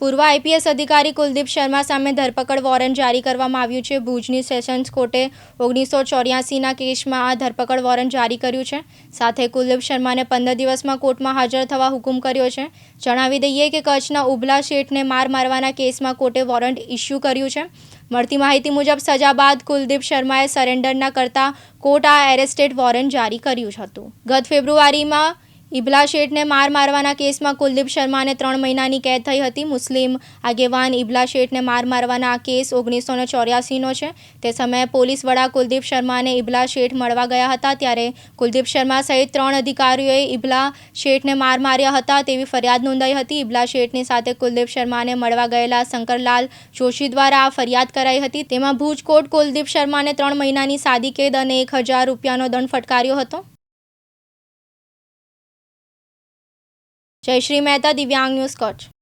પૂર્વ આઈપીએસ અધિકારી કુલદીપ શર્મા સામે ધરપકડ વોરંટ જારી કરવામાં આવ્યું છે। ભુજની સેશન્સ કોર્ટે 1984ના કેસમાં આ ધરપકડ વોરંટ જારી કર્યું છે। સાથે કુલદીપ શર્માને 15 દિવસમાં કોર્ટમાં હાજર થવા હુકમ કર્યો છે। જણાવી દઈએ કે કચ્છના ઉભલા શેઠને માર મારવાના કેસમાં કોર્ટે વોરંટ ઇસ્યુ કર્યું છે। મળતી માહિતી મુજબ સજા બાદ કુલદીપ શર્માએ સરેન્ડર ન કરતા કોર્ટ આ એરેસ્ટેડ વોરંટ જારી કર્યું હતું। ગત ફેબ્રુઆરીમાં ઇબલા શેઠને માર મારવાના કેસમાં કુલદીપ શર્માને 3 મહિનાની કેદ થઈ હતી। મુસ્લિમ આગેવાન ઇબલા શેઠને માર મારવાના આ કેસ 1984નો છે। તે સમયે પોલીસ વડા કુલદીપ શર્માને ઇબલા શેઠ મળવા ગયા હતા, ત્યારે કુલદીપ શર્મા સહિત 3 અધિકારીઓએ ઇબલા શેઠને માર માર્યા હતા તેવી ફરિયાદ નોંધાઈ હતી। ઇબલા શેઠની સાથે કુલદીપ શર્માને મળવા ગયેલા શંકરલાલ જોશી દ્વારા આ ફરિયાદ કરાઈ હતી। તેમાં ભુજ કોર્ટ કુલદીપ શર્માને 3 મહિનાની સાદી કેદ અને 1000 રૂપિયાનો દંડ ફટકાર્યો હતો। જયશ્રી મહેતા, દિવ્યાંગ ન્યૂઝ, કચ્છ।